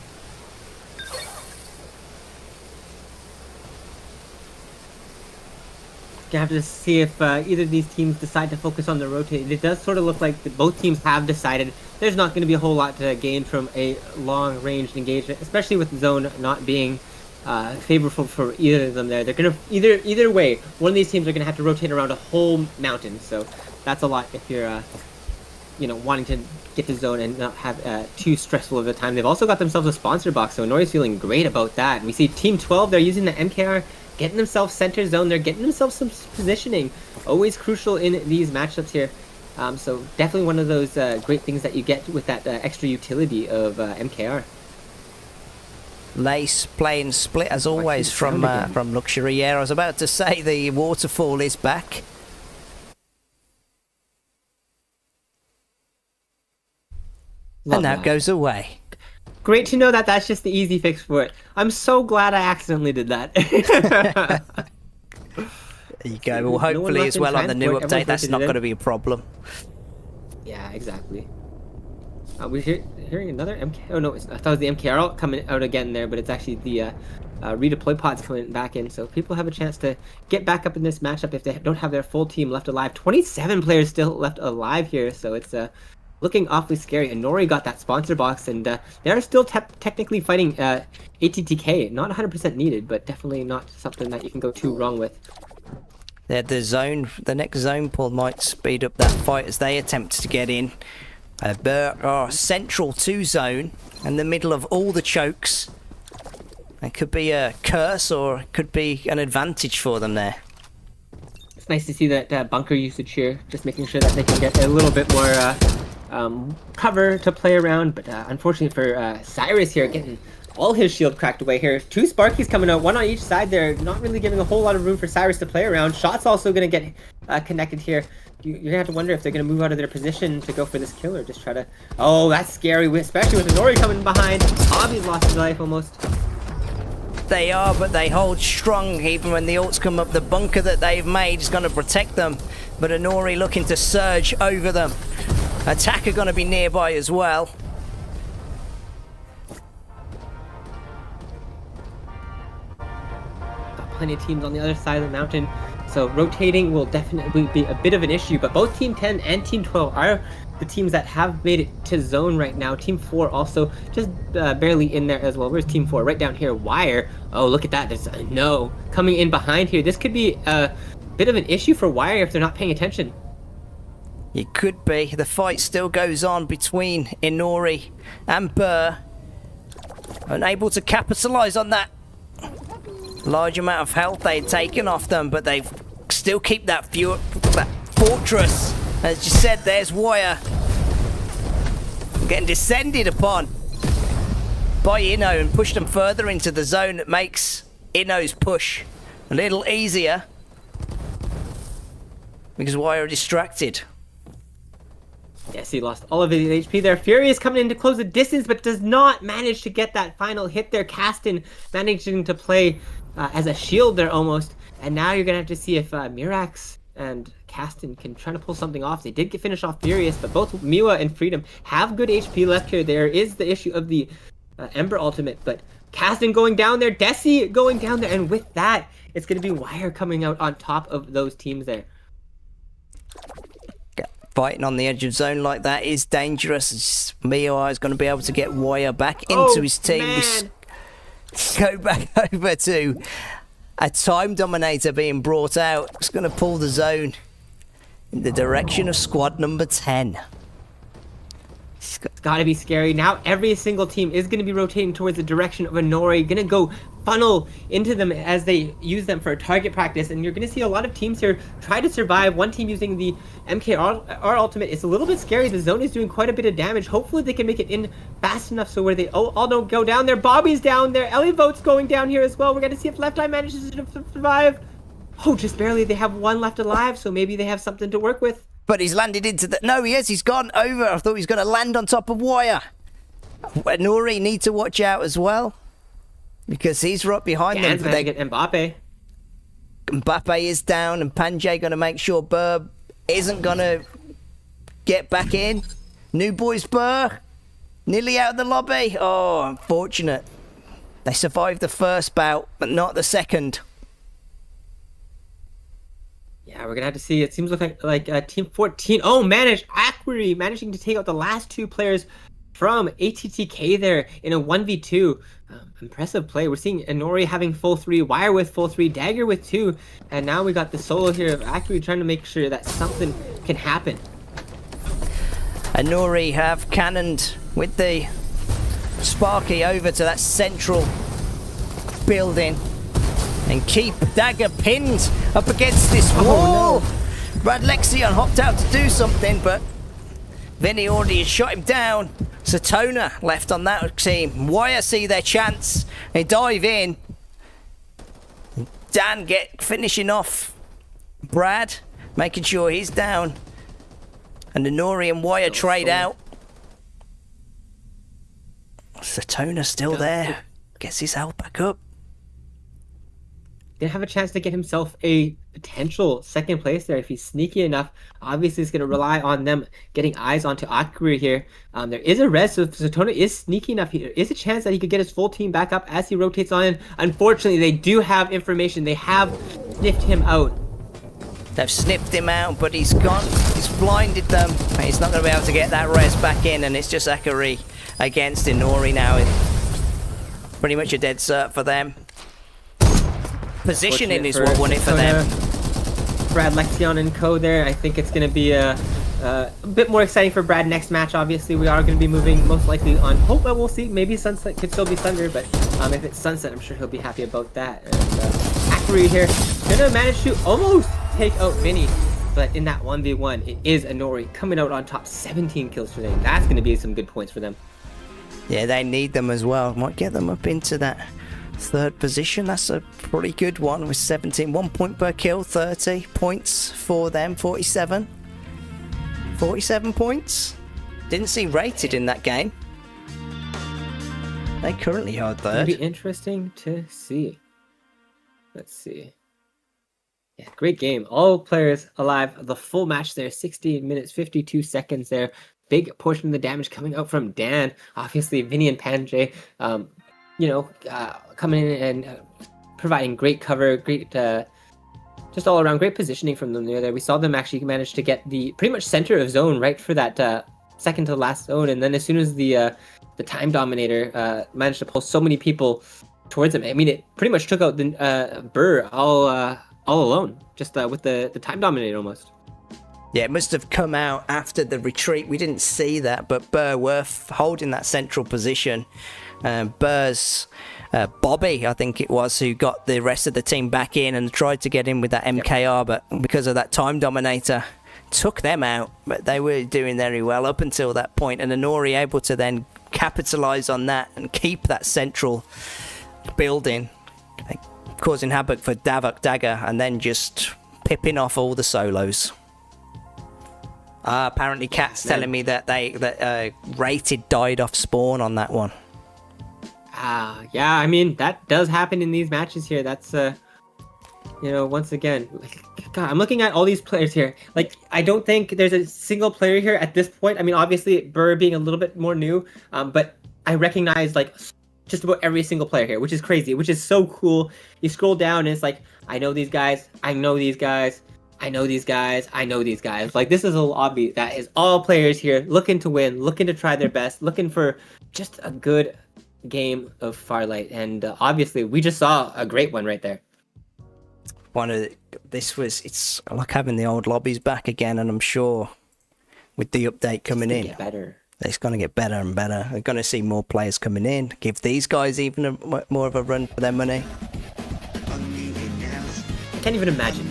You have to see if either of these teams decide to focus on the rotate. It does sort of look like both teams have decided there's not going to be a whole lot to gain from a long-ranged engagement, especially with the zone not being favorable for either of them there. They're going to, either way, one of these teams are going to have to rotate around a whole mountain. So that's a lot if you're, wanting to get the zone and not have too stressful of a time. They've also got themselves a sponsor box, so Inori's feeling great about that. And we see Team 12, they're using the MKR, getting themselves center zone. They're getting themselves some positioning. Always crucial in these matchups here. So definitely one of those great things that you get with that extra utility of MKR. Lace playing split as always from Luxury. Yeah, I was about to say the waterfall is back. And now goes away. Great to know that that's just the easy fix for it. I'm so glad I accidentally did that. There you go. Well, hopefully as well on the new update, that's not going to be a problem. Yeah, exactly. We're hearing another MK. Oh no, I thought it was the MKR coming out again there, but it's actually the redeploy pods coming back in. So people have a chance to get back up in this matchup if they don't have their full team left alive. 27 players still left alive here, so it's looking awfully scary. Inori got that sponsor box, and they are still technically fighting ATTK. Not 100% needed, but definitely not something that you can go too wrong with. The next zone pull might speed up that fight as they attempt to get in. Central to zone, in the middle of all the chokes. It could be a curse or it could be an advantage for them there. It's nice to see that bunker usage here, just making sure that they can get a little bit more cover to play around, but unfortunately for Cyrus here, getting all his shield cracked away here. Two Sparkies coming out, one on each side there, not really giving a whole lot of room for Cyrus to play around. Shot's also going to get connected here. You're going to have to wonder if they're going to move out of their position to go for this kill or just try to... Oh, that's scary, especially with Inori coming behind. Hobby's lost his life almost. They are, but they hold strong even when the ults come up. The bunker that they've made is going to protect them, but Inori looking to surge over them. Attacker going to be nearby as well. plenty of teams on the other side of the mountain. So rotating will definitely be a bit of an issue, but both Team 10 and Team 12 are the teams that have made it to zone right now. Team 4 also just barely in there as well. Where's Team 4? Right down here, Wire. Oh, look at that. There's no coming in behind here. This could be a bit of an issue for Wire if they're not paying attention. It could be. The fight still goes on between Inori and Burr. Unable to capitalise on that large amount of health they'd taken off them, but they still keep that fortress. As you said, there's Wire getting descended upon by Inno and pushed them further into the zone. That makes Inno's push a little easier because Wire are distracted. Yes, he lost all of his HP there. Furious coming in to close the distance, but does not manage to get that final hit there. Caston managing to play as a shield there almost. And now you're going to have to see if Mirax and Caston can try to pull something off. They did finish off Furious, but both Miwa and Freedom have good HP left here. There is the issue of the Ember ultimate, but Caston going down there, Desi going down there, and with that, it's going to be Wire coming out on top of those teams there. Fighting on the edge of zone like that is dangerous. Miwa is going to be able to get Wire back into his team. Man. Go back over to a time dominator being brought out. It's going to pull the zone in the direction of squad number 10. It's got to be scary. Now every single team is going to be rotating towards the direction of Inori. Going to go funnel into them as they use them for target practice. And you're going to see a lot of teams here try to survive. One team using the MKR ultimate. It's a little bit scary. The zone is doing quite a bit of damage. Hopefully they can make it in fast enough so where they all don't go down there. Bobby's down there. Ellie Vote's going down here as well. We're going to see if Left Eye manages to survive. Oh, just barely. They have one left alive, so maybe they have something to work with. But he's landed into the... No, he is. He's gone over. I thought he was going to land on top of Wire. Nori need to watch out as well, because he's right behind them. They get Mbappe. Mbappe is down, and Panjay going to make sure Burr isn't going to get back in. New boys Burr, nearly out of the lobby. Oh, unfortunate. They survived the first bout, but not the second. Yeah, we're gonna have to see. It seems like Team 14. Oh, Akuri managing to take out the last two players from ATTK there in a 1v2. Impressive play. We're seeing Inori having full 3, Wire with full 3, Dagger with 2, and now we got the solo here of Akuri trying to make sure that something can happen. Inori have cannoned with the Sparky over to that central building and keep Dagger pinned up against this wall. No. Brad Lexion hopped out to do something, but Vinny already had shot him down. Satona left on that team. Wire see their chance. They dive in. Dan finishing off Brad, making sure he's down. And Inori and Wire trade out. Satona still there. Gets his health back up. Didn't have a chance to get himself a potential second place there if he's sneaky enough. Obviously, he's going to rely on them getting eyes onto Akuri here. There is a res, so if Satona is sneaky enough, there is a chance that he could get his full team back up as he rotates on in. Unfortunately, they do have information. They have sniffed him out. They've sniffed him out, but he's gone. He's blinded them. He's not going to be able to get that res back in, and it's just Akuri against Inori now. Pretty much a dead cert for them. Positioning is what won it for them. Brad Lexion and co there. I think it's going to be a bit more exciting for Brad next match. Obviously, we are going to be moving most likely on Hope, but we'll see. Maybe Sunset could still be Thunder, but if it's Sunset, I'm sure he'll be happy about that. And Akuri here going to manage to almost take out Vinny, but in that 1v1, it is Inori coming out on top. 17 kills for them. That's going to be some good points for them. Yeah, they need them as well. Might get them up into that third position. That's a pretty good one with 17. 1 point per kill, 30 points for them. 47 points. Didn't see rated in that game. They currently are third. It'll be interesting to see. Let's see. Yeah, great game. All players alive. The full match there. 16 minutes, 52 seconds there. Big portion of the damage coming out from Dan. Obviously, Vinny and Panjay, coming in and providing great cover, great just all around great positioning from them near there. We saw them actually manage to get the pretty much center of zone right for that second to last zone, and then as soon as the time dominator managed to pull so many people towards him, I mean, it pretty much took out the Burr all alone, just with the time dominator almost. Yeah, it must have come out after the retreat. We didn't see that, but Burr were holding that central position. Burr's Bobby, I think it was, who got the rest of the team back in and tried to get in with that MKR, but because of that time dominator, took them out. But they were doing very well up until that point, and Anori able to then capitalize on that and keep that central building, causing havoc for Davok Dagger, and then just pipping off all the solos. Apparently Cat's telling me that Rated died off spawn on that one. Yeah, I mean, that does happen in these matches here. That's, once again, God, I'm looking at all these players here. Like, I don't think there's a single player here at this point. I mean, obviously, Burr being a little bit more new, but I recognize, like, just about every single player here, which is crazy, which is so cool. You scroll down, and it's like, I know these guys, I know these guys, I know these guys, I know these guys. Like, this is a lobby that is all players here looking to win, looking to try their best, looking for just a good game of Farlight, and obviously we just saw a great one right there. It's like having the old lobbies back again, and I'm sure with the update coming in, it's going to get better and better. We're going to see more players coming in, give these guys even more of a run for their money. I can't even imagine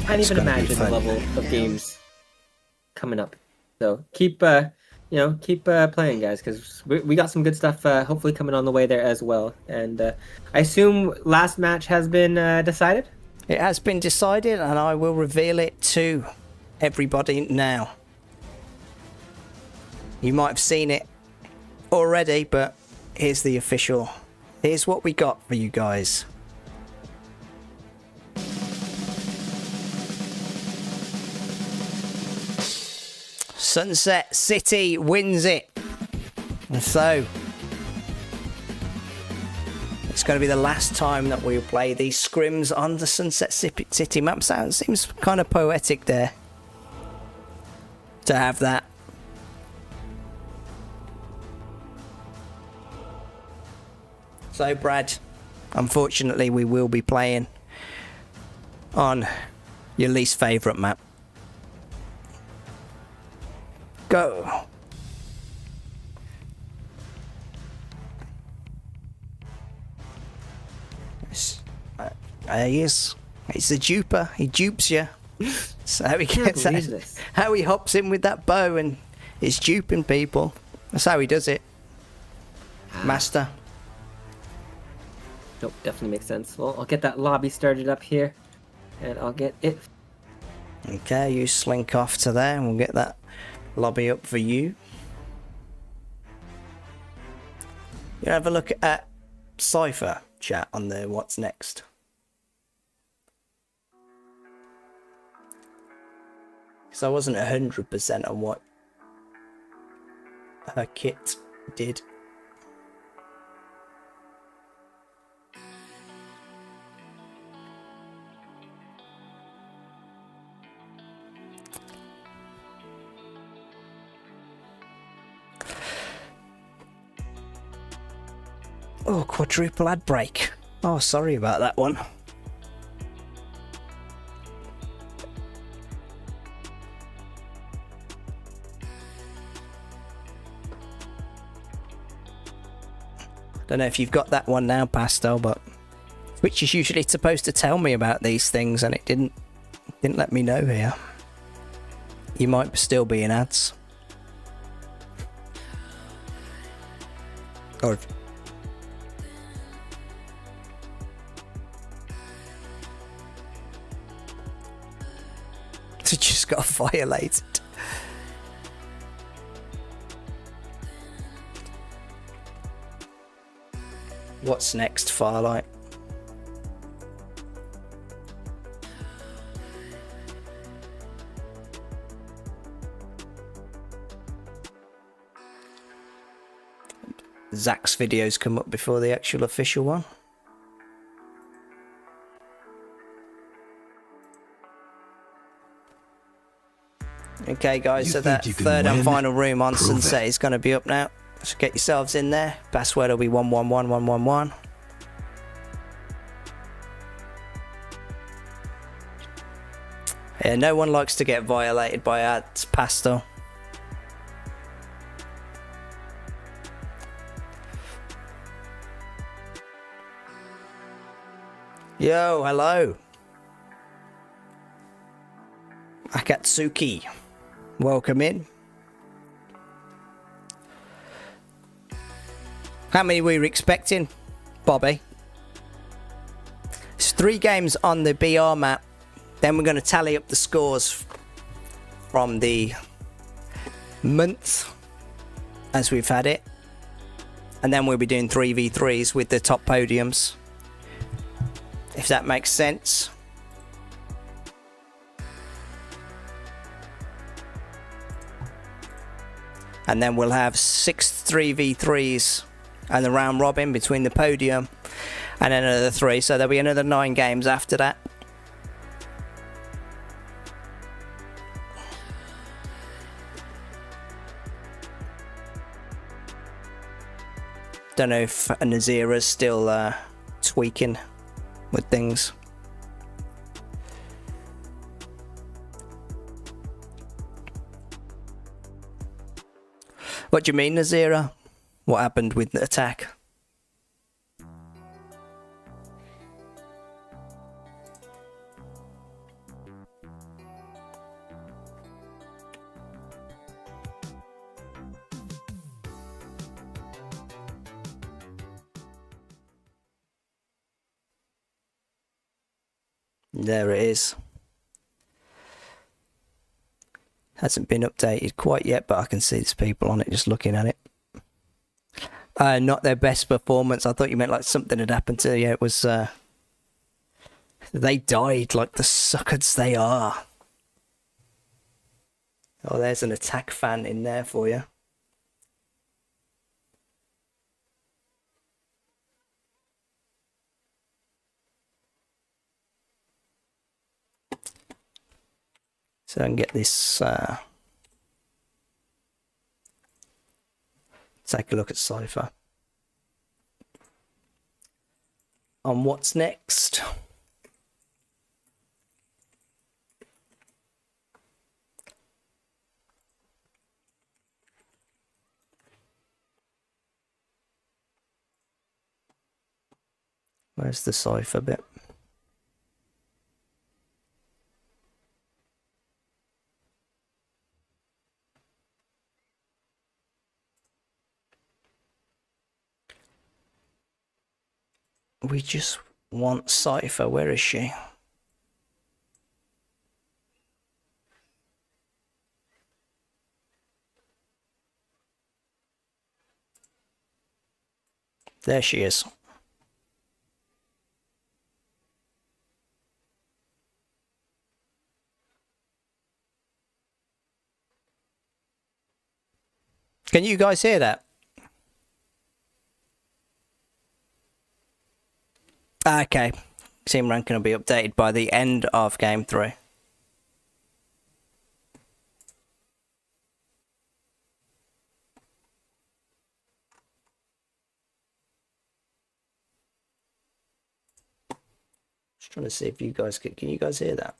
the level of games coming up, so keep playing, guys, because we got some good stuff hopefully coming on the way there as well. And I assume last match has been decided? It has been decided, and I will reveal it to everybody now. You might have seen it already, but here's the official. Here's what we got for you guys. Sunset City wins it. And so it's going to be the last time that we'll play these scrims on the Sunset City map. Seems kind of poetic there to have that. So Brad, unfortunately we will be playing on your least favourite map. Go. He is. He's a duper. He dupes you. So how he gets that, how he hops in with that bow and is duping people. That's how he does it. Master. Nope, definitely makes sense. Well, I'll get that lobby started up here, and I'll get it. Okay, you slink off to there, and we'll get that lobby up for you. You have a look at Cypher chat on the what's next. Because I wasn't 100% on what her kit did. Oh, quadruple ad break. Oh, sorry about that one. Don't know if you've got that one now, Pastel, but Twitch is usually supposed to tell me about these things, and it didn't let me know here. You might still be in ads. Or it just got violated. What's next, Farlight? Zach's videos come up before the actual official one. Okay, guys, You so think that you can third and win? final room on Prove Sunset it. is going to be up now. So get yourselves in there. Password will be 111111. Yeah, no one likes to get violated by ads, Pastel. Yo, hello. Akatsuki, welcome in. How many we were expecting, Bobby? It's 3 games on the BR map. Then we're going to tally up the scores from the month as we've had it. And then we'll be doing 3v3s with the top podiums. If that makes sense. And then we'll have 6 3v3s and the round robin between the podium and then another 3. So there'll be another 9 games after that. Don't know if Nazira's still tweaking with things. What do you mean, Nazira? What happened with the attack? There it is. Hasn't been updated quite yet, but I can see there's people on it just looking at it. Not their best performance. I thought you meant like something had happened to you. It was they died like the suckers they are. Oh, there's an attack fan in there for you. So I can get this. Take a look at Cypher. On what's next? Where's the Cypher bit? We just want Cypher. Where is she? There she is. Can you guys hear that? Okay. Team ranking will be updated by the end of game 3. Just trying to see if you guys can you guys hear that?